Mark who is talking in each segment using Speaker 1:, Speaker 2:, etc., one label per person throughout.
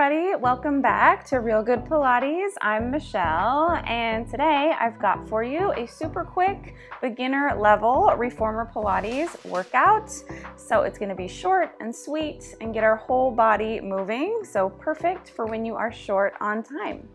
Speaker 1: everybody, welcome back to Real Good Pilates. I'm Michelle, and today I've got for you a super quick beginner level reformer Pilates workout. So it's going to be short and sweet and get our whole body moving, so perfect for when you are short on time.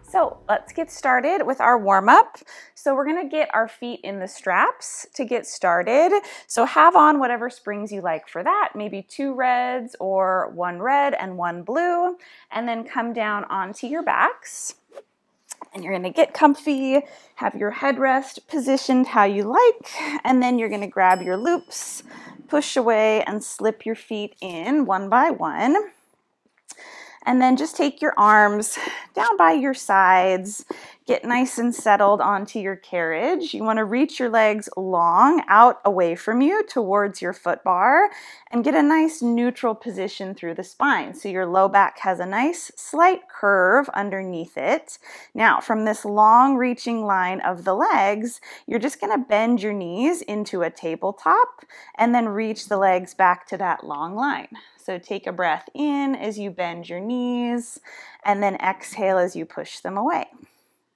Speaker 1: So let's get started with our warm-up. So we're gonna get our feet in the straps to get started. So have on whatever springs you like for that, maybe 2 reds or 1 red and 1 blue, and then come down onto your backs. And you're gonna get comfy, have your headrest positioned how you like, and then you're gonna grab your loops, push away, and slip your feet in one by one. And then just take your arms down by your sides, get nice and settled onto your carriage. You want to reach your legs long out away from you towards your foot bar and get a nice neutral position through the spine. So your low back has a nice slight curve underneath it. Now from this long reaching line of the legs, you're just going to bend your knees into a tabletop and then reach the legs back to that long line. So take a breath in as you bend your knees and then exhale as you push them away.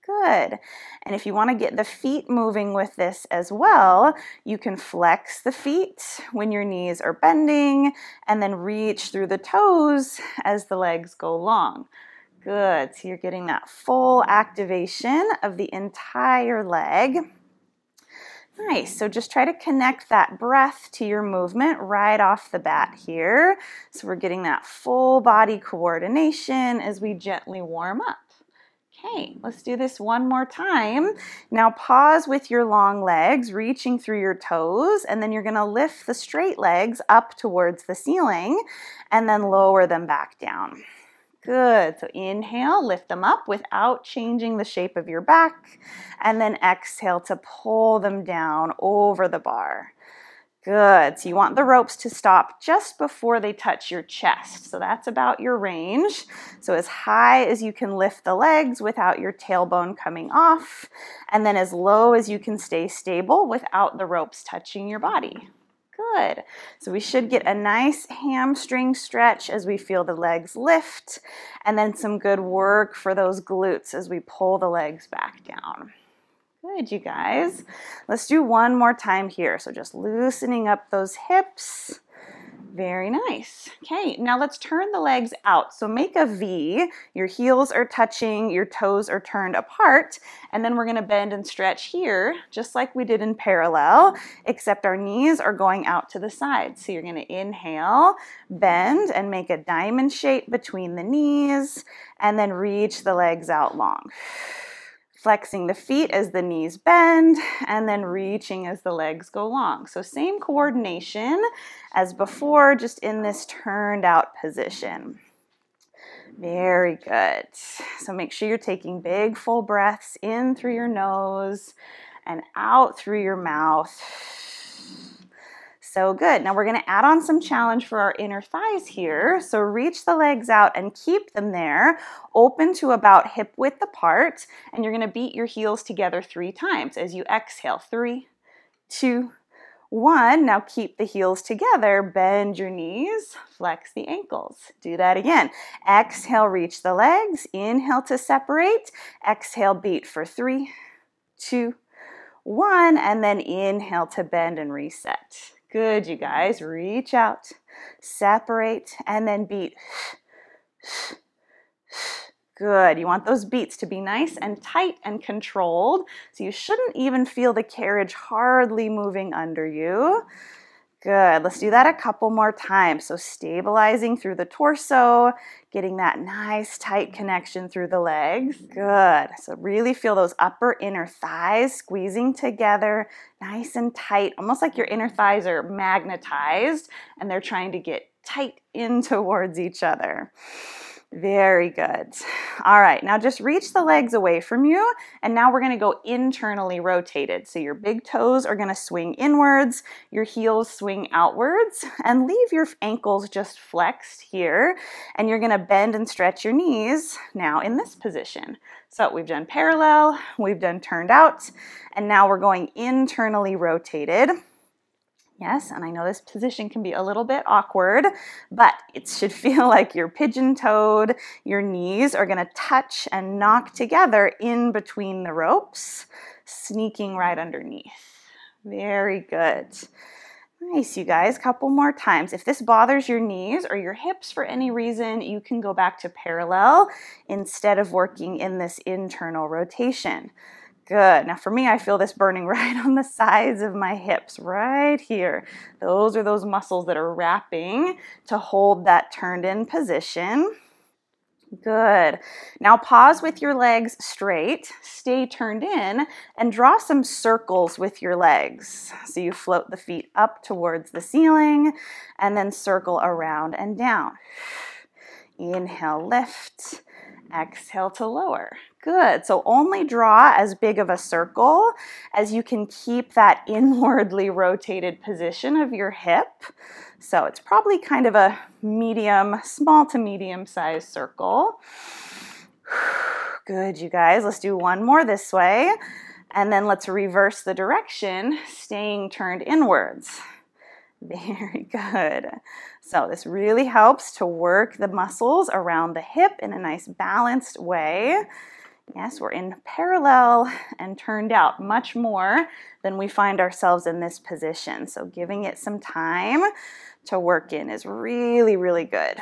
Speaker 1: Good. And if you want to get the feet moving with this as well, you can flex the feet when your knees are bending and then reach through the toes as the legs go long. Good. So you're getting that full activation of the entire leg. Nice, so just try to connect that breath to your movement right off the bat here. So we're getting that full body coordination as we gently warm up. Okay, let's do this one more time. Now pause with your long legs, reaching through your toes, and then you're gonna lift the straight legs up towards the ceiling and then lower them back down. Good, so inhale, lift them up without changing the shape of your back, and then exhale to pull them down over the bar. Good, so you want the ropes to stop just before they touch your chest, so that's about your range. So as high as you can lift the legs without your tailbone coming off, and then as low as you can stay stable without the ropes touching your body. Good. So we should get a nice hamstring stretch as we feel the legs lift, and then some good work for those glutes as we pull the legs back down. Good, you guys. Let's do one more time here. So just loosening up those hips. Very nice. Okay, now let's turn the legs out. So make a V. Your heels are touching, your toes are turned apart, and then we're going to bend and stretch here, just like we did in parallel, except our knees are going out to the side. So you're going to inhale, bend, and make a diamond shape between the knees, and then reach the legs out long. Flexing the feet as the knees bend, and then reaching as the legs go long. So same coordination as before, just in this turned out position. Very good. So make sure you're taking big full breaths in through your nose and out through your mouth. So good. Now we're going to add on some challenge for our inner thighs here. So reach the legs out and keep them there, open to about hip width apart, and you're going to beat your heels together 3 times as you exhale. 3, 2, 1. Now keep the heels together, bend your knees, flex the ankles. Do that again. Exhale, reach the legs. Inhale to separate. Exhale, beat for 3, 2, 1, and then inhale to bend and reset. Good, you guys. Reach out, separate, and then beat. Good. You want those beats to be nice and tight and controlled, so you shouldn't even feel the carriage hardly moving under you. Good. Let's do that a couple more times. So stabilizing through the torso, getting that nice tight connection through the legs. Good. So really feel those upper inner thighs squeezing together, nice and tight, almost like your inner thighs are magnetized and they're trying to get tight in towards each other. Very good. All right, now just reach the legs away from you, and now we're going to go internally rotated. So your big toes are going to swing inwards, your heels swing outwards, and leave your ankles just flexed here, and you're going to bend and stretch your knees now in this position. So we've done parallel, we've done turned out, and now we're going internally rotated. Yes, and I know this position can be a little bit awkward, but it should feel like you're pigeon-toed. Your knees are going to touch and knock together in between the ropes, sneaking right underneath. Very good. Nice, you guys. Couple more times. If this bothers your knees or your hips for any reason, you can go back to parallel instead of working in this internal rotation. Good. Now for me, I feel this burning right on the sides of my hips, right here. Those are those muscles that are wrapping to hold that turned in position. Good. Now pause with your legs straight, stay turned in, and draw some circles with your legs. So you float the feet up towards the ceiling and then circle around and down. Inhale, lift. Exhale to lower. Good. So only draw as big of a circle as you can keep that inwardly rotated position of your hip. So it's probably kind of a medium, small to medium sized circle. Good, you guys. Let's do one more this way. And then let's reverse the direction, staying turned inwards. Very good. So this really helps to work the muscles around the hip in a nice balanced way. Yes, we're in parallel and turned out much more than we find ourselves in this position. So giving it some time to work in is really, really good.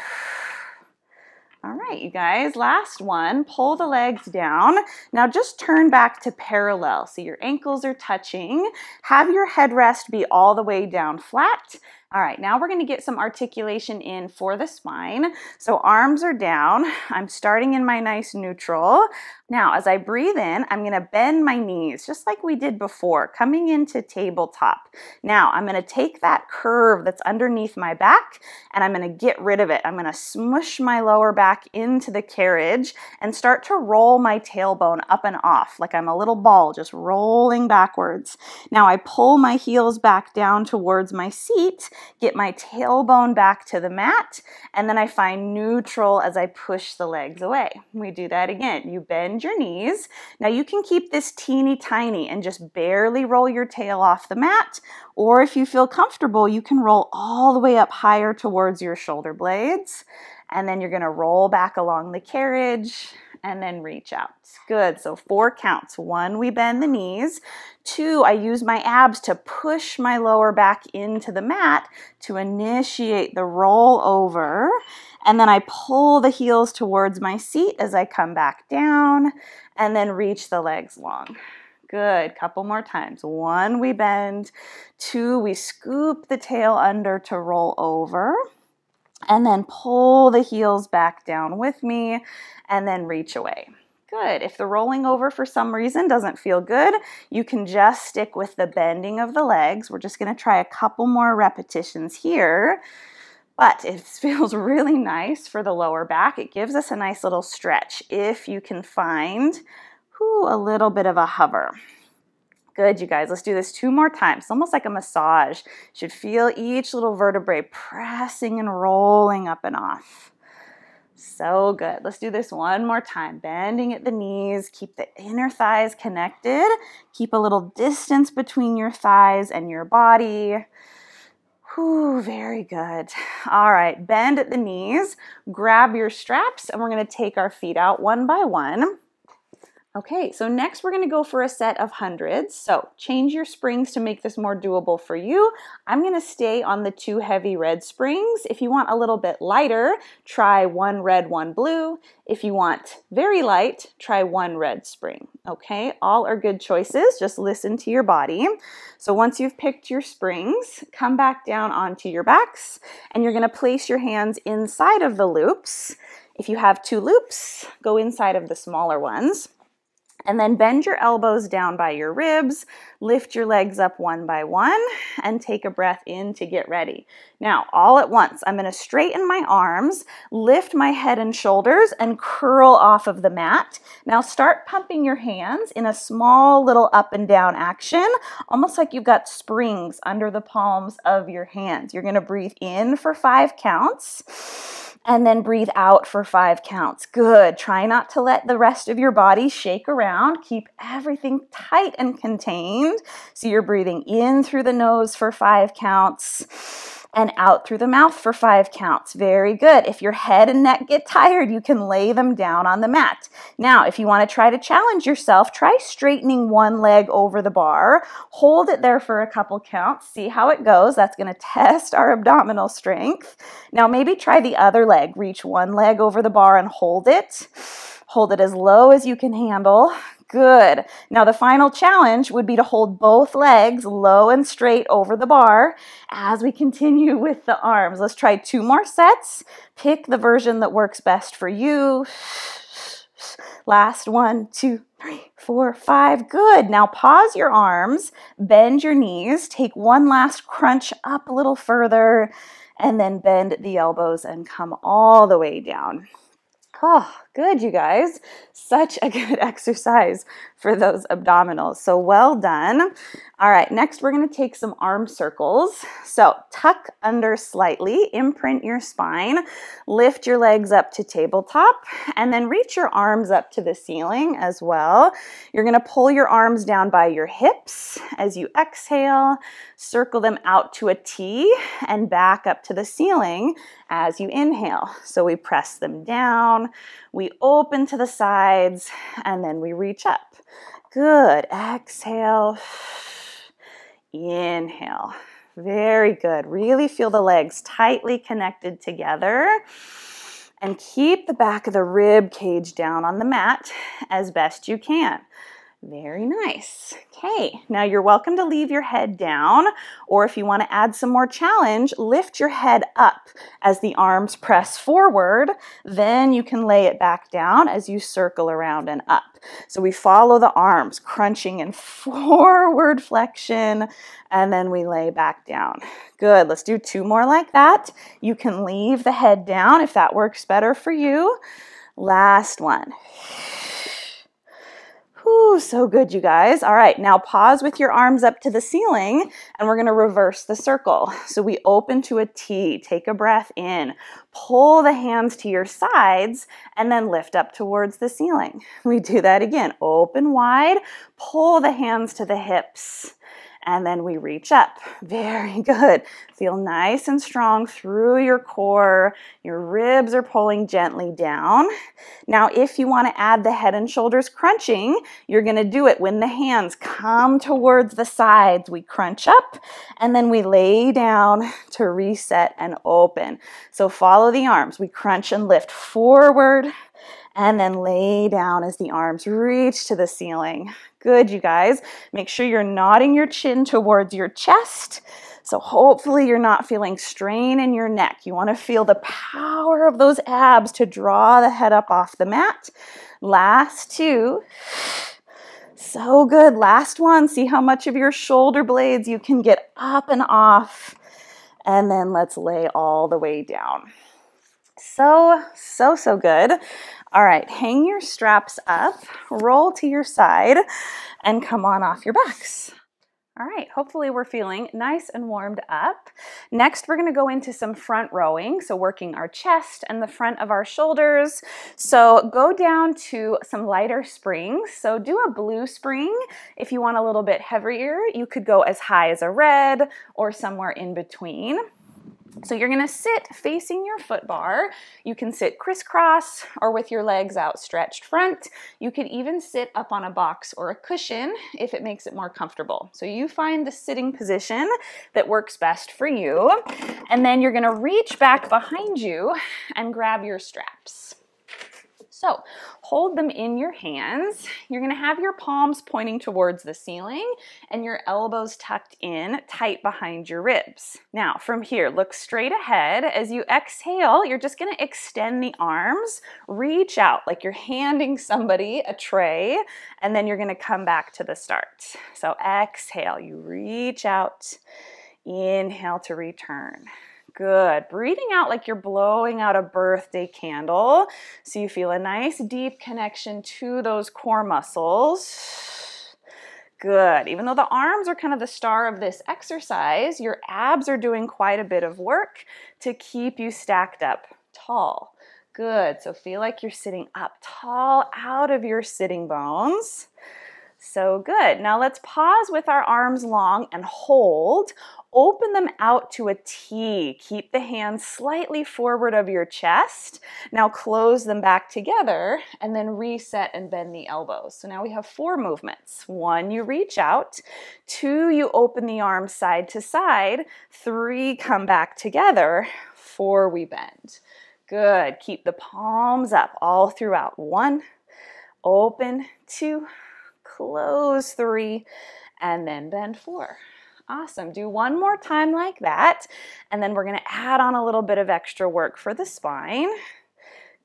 Speaker 1: All right, you guys, last one, pull the legs down. Now just turn back to parallel. So your ankles are touching. Have your headrest be all the way down flat. All right, now we're gonna get some articulation in for the spine. So arms are down. I'm starting in my nice neutral. Now, as I breathe in, I'm gonna bend my knees, just like we did before, coming into tabletop. Now, I'm gonna take that curve that's underneath my back, and I'm gonna get rid of it. I'm gonna smush my lower back into the carriage and start to roll my tailbone up and off, like I'm a little ball just rolling backwards. Now, I pull my heels back down towards my seat, get my tailbone back to the mat, and then I find neutral as I push the legs away. We do that again. You bend your knees. Now you can keep this teeny tiny and just barely roll your tail off the mat, or if you feel comfortable, you can roll all the way up higher towards your shoulder blades, and then you're gonna roll back along the carriage and then reach out. Good, so 4 counts. 1, we bend the knees. 2, I use my abs to push my lower back into the mat to initiate the roll over. And then I pull the heels towards my seat as I come back down and then reach the legs long. Good, couple more times. 1, we bend. 2, we scoop the tail under to roll over. And then pull the heels back down with me and then reach away. Good. If the rolling over for some reason doesn't feel good, you can just stick with the bending of the legs. We're just going to try a couple more repetitions here. But it feels really nice for the lower back. It gives us a nice little stretch if you can find a little bit of a hover. Good, you guys. Let's do this 2 more times. It's almost like a massage. You should feel each little vertebrae pressing and rolling up and off. So good. Let's do this 1 more time. Bending at the knees. Keep the inner thighs connected. Keep a little distance between your thighs and your body. Whew, very good. All right, bend at the knees. Grab your straps, and we're going to take our feet out one by one. Okay, so next we're gonna go for a set of hundreds. So change your springs to make this more doable for you. I'm gonna stay on the 2 heavy red springs. If you want a little bit lighter, try 1 red, 1 blue. If you want very light, try 1 red spring. Okay, all are good choices. Just listen to your body. So once you've picked your springs, come back down onto your backs, and you're gonna place your hands inside of the loops. If you have 2 loops, go inside of the smaller ones. And then bend your elbows down by your ribs, lift your legs up one by one, and take a breath in to get ready. Now, all at once, I'm going to straighten my arms, lift my head and shoulders, and curl off of the mat. Now start pumping your hands in a small little up and down action, almost like you've got springs under the palms of your hands. You're going to breathe in for 5 counts. And then breathe out for 5 counts. Good. Try not to let the rest of your body shake around. Keep everything tight and contained. So you're breathing in through the nose for 5 counts and out through the mouth for 5 counts. Very good. If your head and neck get tired, you can lay them down on the mat. Now, if you want to try to challenge yourself, try straightening one leg over the bar. Hold it there for a couple counts. See how it goes. That's going to test our abdominal strength. Now, maybe try the other leg. Reach one leg over the bar and hold it. Hold it as low as you can handle. Good. Now the final challenge would be to hold both legs low and straight over the bar as we continue with the arms. Let's try 2 more sets. Pick the version that works best for you. Last 1, 2, 3, 4, 5. Good. Now pause your arms, bend your knees, take one last crunch up a little further, and then bend the elbows and come all the way down. Oh, good, you guys. Such a good exercise for those abdominals. So well done. All right, next we're going to take some arm circles. So tuck under slightly, imprint your spine, lift your legs up to tabletop, and then reach your arms up to the ceiling as well. You're going to pull your arms down by your hips as you exhale, circle them out to a T and back up to the ceiling as you inhale. So we press them down, we open to the sides, and then we reach up. Good. Exhale. Inhale. Very good. Really feel the legs tightly connected together. And keep the back of the rib cage down on the mat as best you can. Very nice. Okay, now you're welcome to leave your head down, or if you want to add some more challenge, lift your head up as the arms press forward. Then you can lay it back down as you circle around and up. So we follow the arms, crunching in forward flexion, and then we lay back down. Good. Let's do 2 more like that. You can leave the head down if that works better for you. Last one. Ooh, so good, you guys. All right, now pause with your arms up to the ceiling, and we're going to reverse the circle. So we open to a T, take a breath in, pull the hands to your sides, and then lift up towards the ceiling. We do that again. Open wide, pull the hands to the hips, and then we reach up. Very good. Feel nice and strong through your core. Your ribs are pulling gently down. Now, if you want to add the head and shoulders crunching, you're going to do it when the hands come towards the sides. We crunch up, and then we lay down to reset and open. So follow the arms. We crunch and lift forward, and then lay down as the arms reach to the ceiling. Good, you guys. Make sure you're nodding your chin towards your chest. So hopefully you're not feeling strain in your neck. You want to feel the power of those abs to draw the head up off the mat. Last 2. So good. Last 1. See how much of your shoulder blades you can get up and off. And then let's lay all the way down. So good. All right, hang your straps up, roll to your side, and come on off your backs. All right, hopefully we're feeling nice and warmed up. Next, we're going to go into some front rowing, so working our chest and the front of our shoulders. So go down to some lighter springs. So do a blue spring. If you want a little bit heavier, you could go as high as a red or somewhere in between. So you're going to sit facing your foot bar. You can sit crisscross or with your legs outstretched front. You could even sit up on a box or a cushion if it makes it more comfortable. So you find the sitting position that works best for you. And then you're going to reach back behind you and grab your straps. So hold them in your hands. You're going to have your palms pointing towards the ceiling and your elbows tucked in tight behind your ribs. Now from here, look straight ahead. As you exhale, you're just going to extend the arms, reach out like you're handing somebody a tray, and then you're going to come back to the start. So exhale, you reach out, inhale to return. Good. Breathing out like you're blowing out a birthday candle. So you feel a nice deep connection to those core muscles. Good. Even though the arms are kind of the star of this exercise, your abs are doing quite a bit of work to keep you stacked up tall. Good. So feel like you're sitting up tall out of your sitting bones. So good. Now let's pause with our arms long and hold. Open them out to a T. Keep the hands slightly forward of your chest. Now close them back together and then reset and bend the elbows. So now we have 4 movements. 1, you reach out. 2, you open the arms side to side. 3, come back together. 4, we bend. Good. Keep the palms up all throughout. 1, open, 2, close, 3, and then bend 4. Awesome. Do 1 more time like that, and then we're going to add on a little bit of extra work for the spine.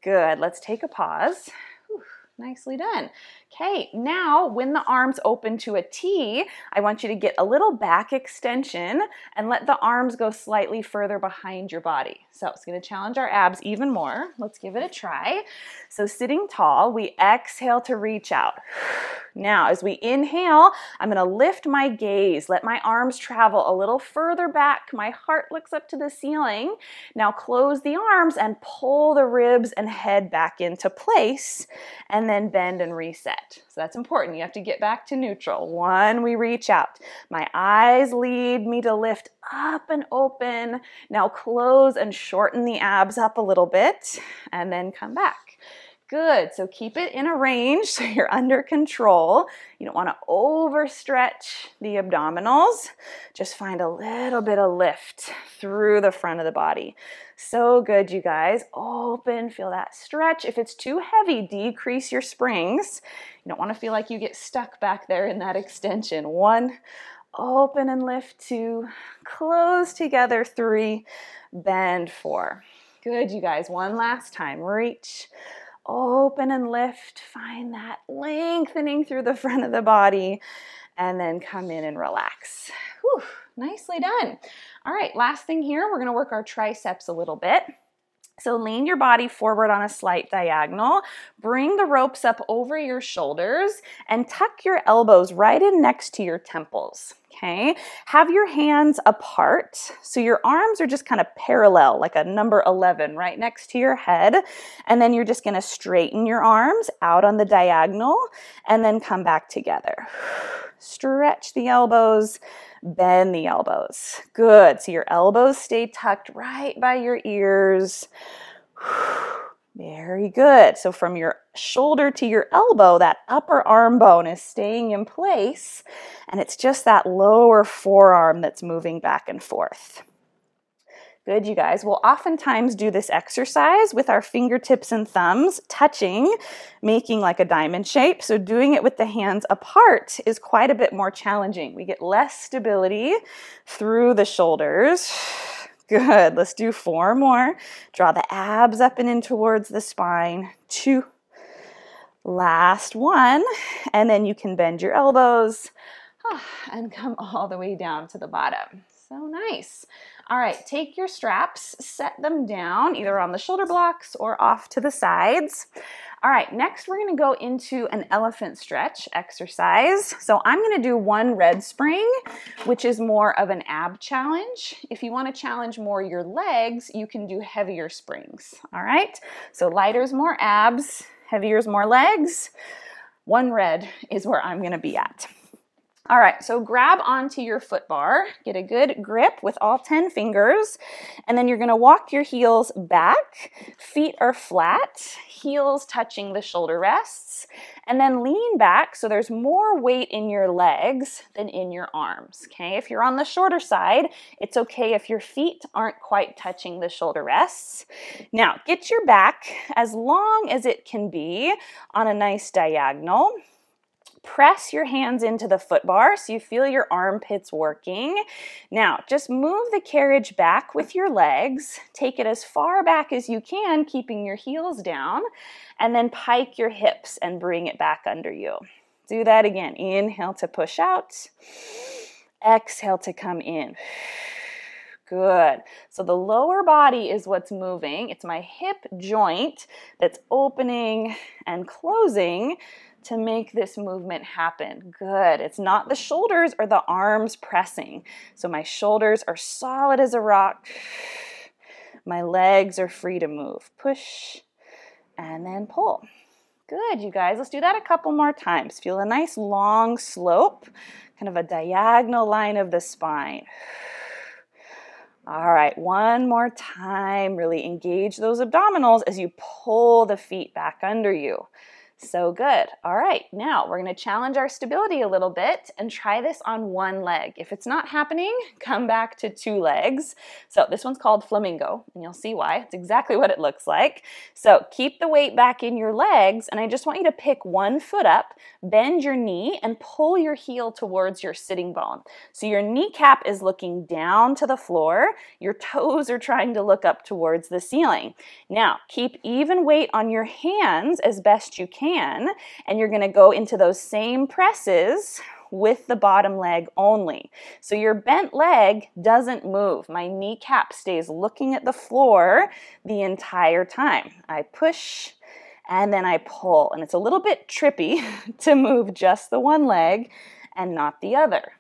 Speaker 1: Good. Let's take a pause. Whew, nicely done. Okay, now when the arms open to a T, I want you to get a little back extension and let the arms go slightly further behind your body. So it's going to challenge our abs even more. Let's give it a try. So sitting tall, we exhale to reach out. Now, as we inhale, I'm going to lift my gaze, let my arms travel a little further back. My heart looks up to the ceiling. Now close the arms and pull the ribs and head back into place, and then bend and reset. So that's important. You have to get back to neutral. 1, we reach out. My eyes lead me to lift up and open. Now close and shorten the abs up a little bit, and then come back. Good. So keep it in a range so you're under control. You don't want to overstretch the abdominals. Just find a little bit of lift through the front of the body. So good, you guys. Open, feel that stretch. If it's too heavy, decrease your springs. You don't want to feel like you get stuck back there in that extension. 1, open and lift. 2, close together. 3, bend. 4. Good, you guys. 1 last time. Reach. Open and lift, find that lengthening through the front of the body, and then come in and relax. Whew, nicely done. All right, last thing here, we're gonna work our triceps a little bit. So lean your body forward on a slight diagonal, bring the ropes up over your shoulders, and tuck your elbows right in next to your temples, okay? Have your hands apart, so your arms are just kind of parallel, like a number 11 right next to your head, and then you're just gonna straighten your arms out on the diagonal, and then come back together. Stretch the elbows, bend the elbows. Good. So your elbows stay tucked right by your ears. Very good. So from your shoulder to your elbow, that upper arm bone is staying in place, and it's just that lower forearm that's moving back and forth. Good, you guys. We'll oftentimes do this exercise with our fingertips and thumbs touching, making like a diamond shape. So doing it with the hands apart is quite a bit more challenging. We get less stability through the shoulders. Good. Let's do 4 more. Draw the abs up and in towards the spine. 2. Last 1. And then you can bend your elbows and come all the way down to the bottom. So nice. All right, take your straps, set them down either on the shoulder blocks or off to the sides. All right, next we're gonna go into an elephant stretch exercise. So I'm gonna do 1 red spring, which is more of an ab challenge. If you wanna challenge more your legs, you can do heavier springs, all right? So lighter is more abs, heavier is more legs. 1 red is where I'm gonna be at. All right, so grab onto your foot bar, get a good grip with all 10 fingers, and then you're gonna walk your heels back. Feet are flat, heels touching the shoulder rests, and then lean back so there's more weight in your legs than in your arms, okay? If you're on the shorter side, it's okay if your feet aren't quite touching the shoulder rests. Now, get your back as long as it can be on a nice diagonal. Press your hands into the foot bar so you feel your armpits working. Now, just move the carriage back with your legs. Take it as far back as you can, keeping your heels down, and then pike your hips and bring it back under you. Do that again. Inhale to push out. Exhale to come in. Good. So the lower body is what's moving. It's my hip joint that's opening and closing to make this movement happen. Good. It's not the shoulders or the arms pressing. So my shoulders are solid as a rock. My legs are free to move. Push and then pull. Good, you guys. Let's do that a couple more times. Feel a nice long slope, kind of a diagonal line of the spine. All right, one more time. Really engage those abdominals as you pull the feet back under you. So good. All right, now we're going to challenge our stability a little bit and try this on one leg. If it's not happening, come back to 2 legs. So this one's called Flamingo, and you'll see why. It's exactly what it looks like. So keep the weight back in your legs, and I just want you to pick one foot up, bend your knee, and pull your heel towards your sitting bone. So your kneecap is looking down to the floor. Your toes are trying to look up towards the ceiling. Now, keep even weight on your hands as best you can. And you're going to go into those same presses with the bottom leg only. So your bent leg doesn't move. My kneecap stays looking at the floor the entire time. I push and then I pull. And it's a little bit trippy to move just the one leg and not the other.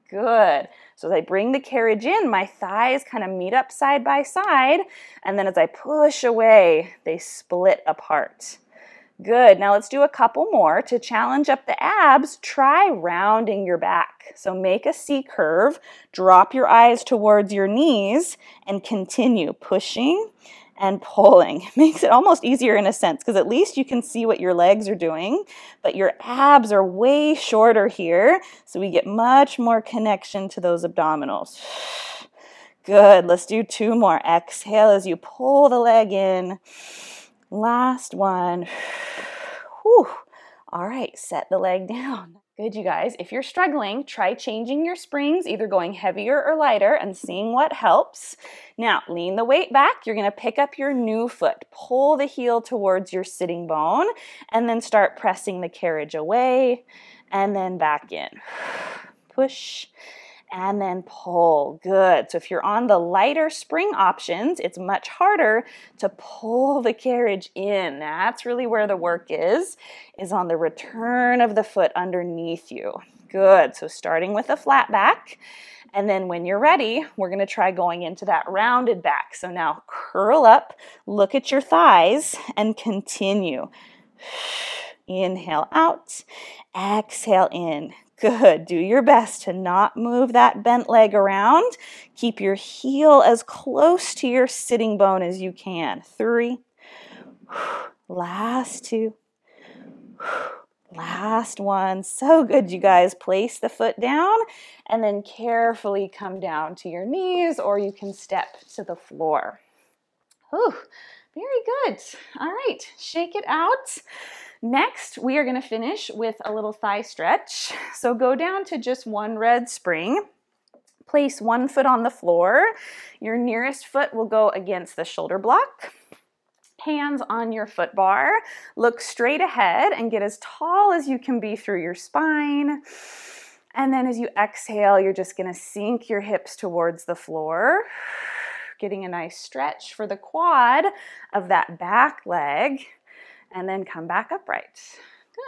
Speaker 1: Good. So as I bring the carriage in, my thighs kind of meet up side by side. And then as I push away, they split apart. Good. Now let's do a couple more. To challenge up the abs, try rounding your back. So make a C curve, drop your eyes towards your knees, and continue pushing and pulling. It makes it almost easier in a sense because at least you can see what your legs are doing, but your abs are way shorter here, so we get much more connection to those abdominals. Good. Let's do 2 more. Exhale as you pull the leg in. Last one. Whew. All right, set the leg down. Good, you guys. If you're struggling, try changing your springs, either going heavier or lighter and seeing what helps. Now, lean the weight back. You're going to pick up your new foot. Pull the heel towards your sitting bone and then start pressing the carriage away and then back in. Push and then pull. Good. So if you're on the lighter spring options, it's much harder to pull the carriage in. That's really where the work is on the return of the foot underneath you. Good. So starting with a flat back, and then when you're ready, we're going to try going into that rounded back. So now curl up, look at your thighs, and continue. Inhale out, exhale in. Good. Do your best to not move that bent leg around. Keep your heel as close to your sitting bone as you can. 3. Last 2. Last 1. So good, you guys. Place the foot down and then carefully come down to your knees, or you can step to the floor. Whew. Very good. All right. Shake it out. Next, we are going to finish with a little thigh stretch. So go down to just 1 red spring. Place 1 foot on the floor. Your nearest foot will go against the shoulder block. Hands on your foot bar. Look straight ahead and get as tall as you can be through your spine. And then as you exhale, you're just going to sink your hips towards the floor, getting a nice stretch for the quad of that back leg. And then come back upright.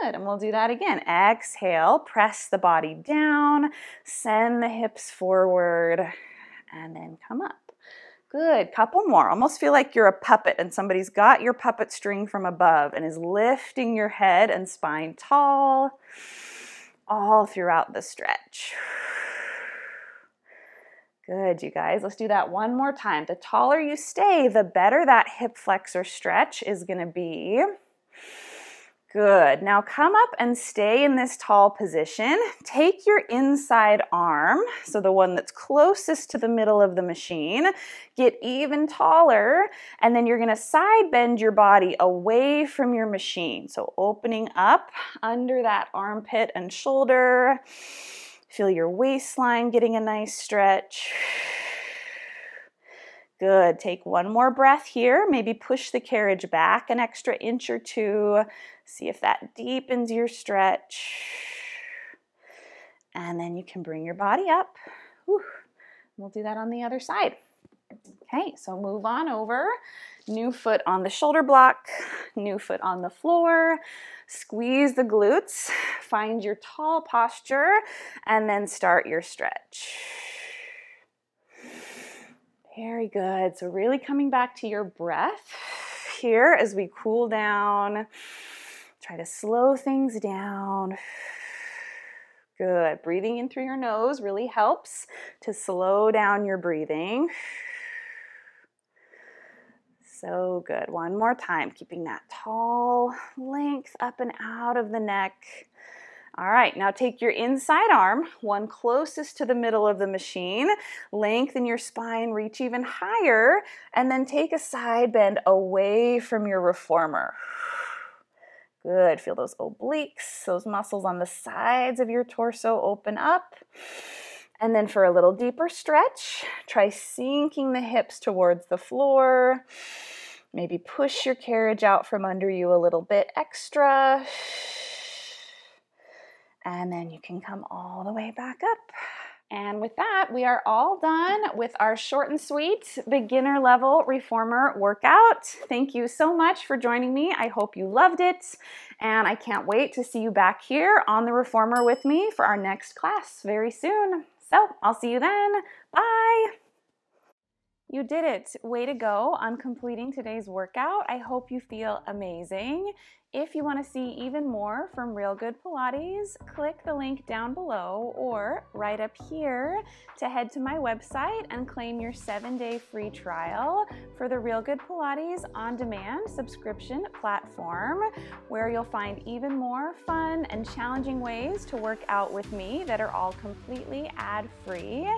Speaker 1: Good, and we'll do that again. Exhale, press the body down, send the hips forward, and then come up. Good, couple more. Almost feel like you're a puppet and somebody's got your puppet string from above and is lifting your head and spine tall all throughout the stretch. Good, you guys. Let's do that one more time. The taller you stay, the better that hip flexor stretch is going to be. Good. Now come up and stay in this tall position. Take your inside arm, so the one that's closest to the middle of the machine, get even taller, and then you're going to side bend your body away from your machine. So opening up under that armpit and shoulder. Feel your waistline getting a nice stretch. Good. Take 1 more breath here. Maybe push the carriage back an extra inch or 2. See if that deepens your stretch. And then you can bring your body up. Whew. We'll do that on the other side. Okay, so move on over. New foot on the shoulder block, new foot on the floor. Squeeze the glutes, find your tall posture, and then start your stretch. Very good. So really coming back to your breath here as we cool down. Try to slow things down. Good. Breathing in through your nose really helps to slow down your breathing. So good. One more time, keeping that tall length up and out of the neck. All right, now take your inside arm, one closest to the middle of the machine, lengthen your spine, reach even higher, and then take a side bend away from your reformer. Good, feel those obliques, those muscles on the sides of your torso open up. And then for a little deeper stretch, try sinking the hips towards the floor. Maybe push your carriage out from under you a little bit extra. And then you can come all the way back up. And with that, we are all done with our short and sweet beginner level reformer workout. Thank you so much for joining me. I hope you loved it. And I can't wait to see you back here on the reformer with me for our next class very soon. So I'll see you then. Bye. You did it. Way to go on completing today's workout. I hope you feel amazing. If you want to see even more from Real Good Pilates, click the link down below or right up here to head to my website and claim your 7-day free trial for the Real Good Pilates on-demand subscription platform, where you'll find even more fun and challenging ways to work out with me that are all completely ad-free.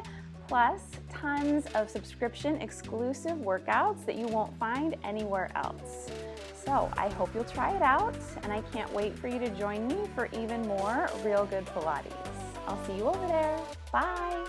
Speaker 1: Plus tons of subscription exclusive workouts that you won't find anywhere else. So I hope you'll try it out, and I can't wait for you to join me for even more Real Good Pilates. I'll see you over there. Bye.